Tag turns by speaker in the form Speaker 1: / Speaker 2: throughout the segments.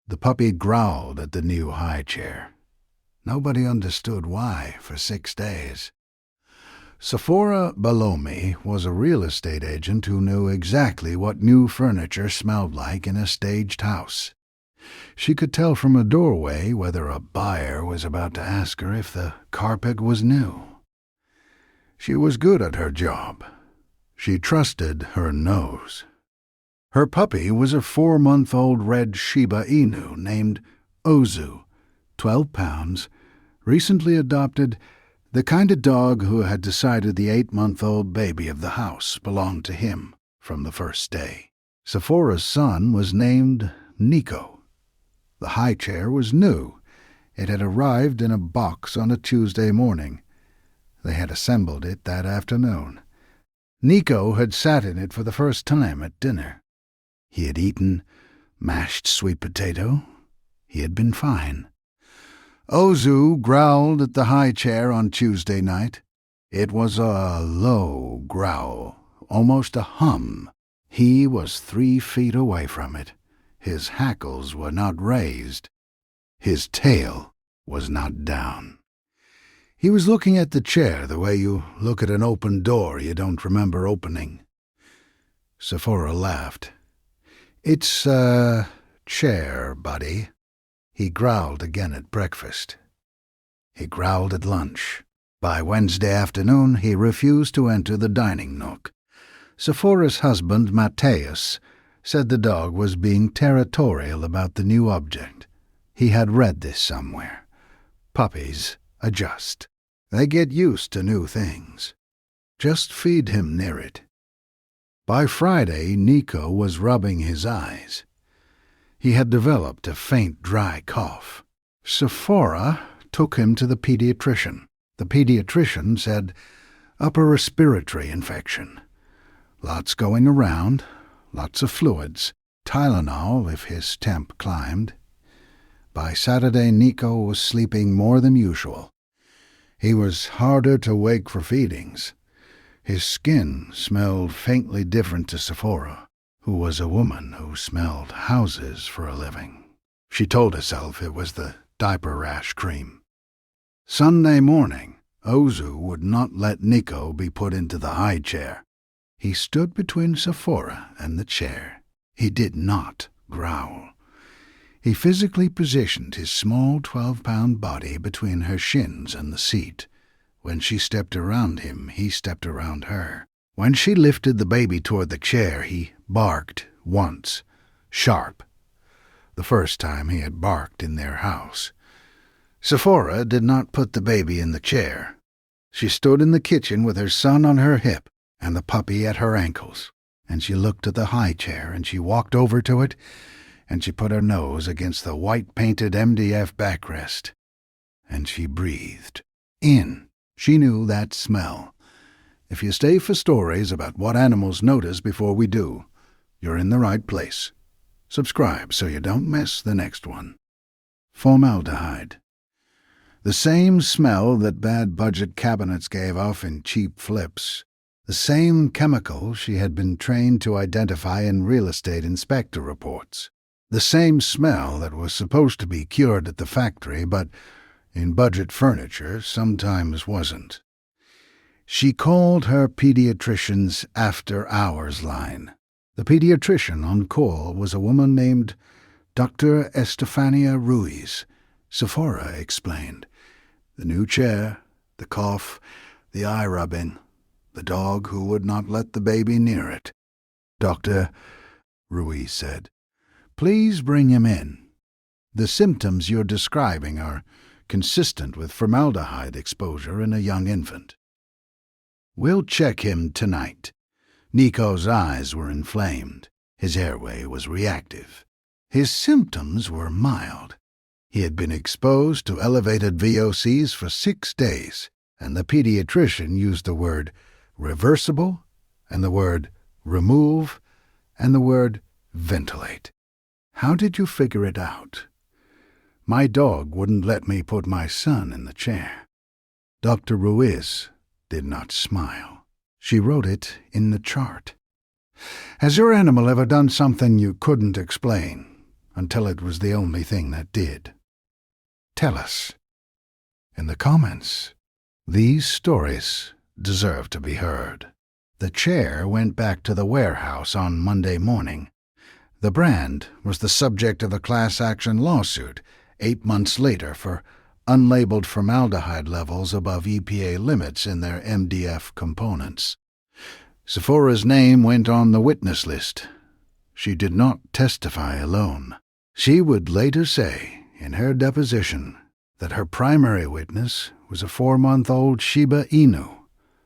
Speaker 1: The puppy growled at the new Highchair. Nobody understood why for 6 days. Sephora Balomi was a real estate agent who knew exactly what new furniture smelled like in a staged house. She could tell from a doorway whether a buyer was about to ask her if the carpet was new. She was good at her job. She trusted her nose. Her puppy was a 4-month-old red Shiba Inu named Ozu, 12 pounds, recently adopted, the kind of dog who had decided the 8-month-old baby of the house belonged to him from the first day. Sephora's son was named Nico. The Highchair was new. It had arrived in a box on a Tuesday morning. They had assembled it that afternoon. Nico had sat in it for the first time at dinner. He had eaten mashed sweet potato. He had been fine. Ozu growled at the Highchair on Tuesday night. It was a low growl, almost a hum. He was 3 feet away from it. His hackles were not raised. His tail was not down. He was looking at the chair the way you look at an open door you don't remember opening. Sephora laughed. "It's a chair, buddy." He growled again at breakfast. He growled at lunch. By Wednesday afternoon, he refused to enter the dining nook. Sephora's husband, Matthias, said the dog was being territorial about the new object. He had read this somewhere. Puppies adjust. They get used to new things. Just feed him near it. By Friday, Nico was rubbing his eyes. He had developed a faint, dry cough. Sephora took him to the pediatrician. The pediatrician said, upper respiratory infection. Lots going around, lots of fluids, Tylenol if his temp climbed. By Saturday, Nico was sleeping more than usual. He was harder to wake for feedings. His skin smelled faintly different to Sephora, who was a woman who smelled houses for a living. She told herself it was the diaper rash cream. Sunday morning, Ozu would not let Nico be put into the Highchair. He stood between Sephora and the chair. He did not growl. He physically positioned his small 12-pound body between her shins and the seat. When she stepped around him, he stepped around her. When she lifted the baby toward the chair, he barked once, sharp. The first time he had barked in their house. Sephora did not put the baby in the chair. She stood in the kitchen with her son on her hip and the puppy at her ankles, and she looked at the Highchair, and she walked over to it, and she put her nose against the white-painted MDF backrest, and she breathed in. She knew that smell. If you stay for stories about what animals notice before we do, you're in the right place. Subscribe so you don't miss the next one. Formaldehyde. The same smell that bad budget cabinets gave off in cheap flips. The same chemical she had been trained to identify in real estate inspector reports. The same smell that was supposed to be cured at the factory, but in budget furniture sometimes wasn't. She called her pediatrician's after-hours line. The pediatrician on call was a woman named Dr. Estefania Ruiz. Sephora explained. The new chair, the cough, the eye rubbing, the dog who would not let the baby near it. Dr. Ruiz said, "Please bring him in. The symptoms you're describing are consistent with formaldehyde exposure in a young infant. We'll check him tonight." Nico's eyes were inflamed. His airway was reactive. His symptoms were mild. He had been exposed to elevated VOCs for 6 days, and the pediatrician used the word reversible, and the word remove, and the word ventilate. How did you figure it out? My dog wouldn't let me put my son in the chair. Dr. Ruiz did not smile. She wrote it in the chart. Has your animal ever done something you couldn't explain? until it was the only thing that did. Tell us in the comments. These stories deserve to be heard. The chair went back to the warehouse on Monday morning. The brand was the subject of a class action lawsuit 8 months later for unlabeled formaldehyde levels above EPA limits in their MDF components. Sephora's name went on the witness list. She did not testify alone. She would later say in her deposition that her primary witness was a 4-month-old Shiba Inu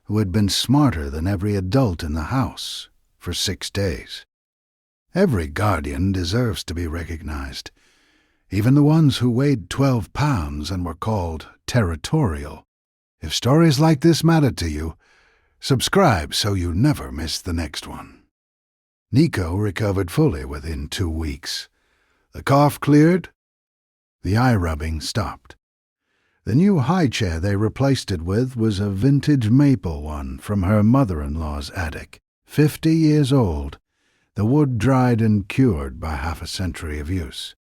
Speaker 1: who had been smarter than every adult in the house for 6 days. Every guardian deserves to be recognized, even the ones who weighed 12 pounds and were called territorial. If stories like this matter to you, subscribe so you never miss the next one. Nico recovered fully within 2 weeks. The cough cleared. The eye rubbing stopped. The new high chair they replaced it with was a vintage maple one from her mother-in-law's attic. 50 years old, the wood dried and cured by half a century of use.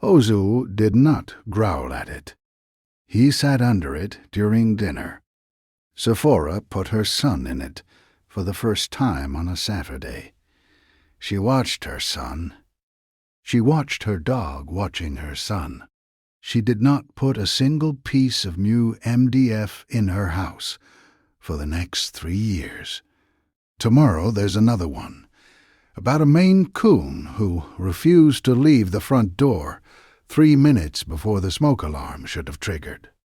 Speaker 1: Ozu did not growl at it. He sat under it during dinner. Sephora put her son in it for the first time on a Saturday. She watched her son. She watched her dog watching her son. She did not put a single piece of new MDF in her house for the next 3 years. Tomorrow there's another one, about a Maine Coon who refused to leave the front door 3 minutes before the smoke alarm should have triggered.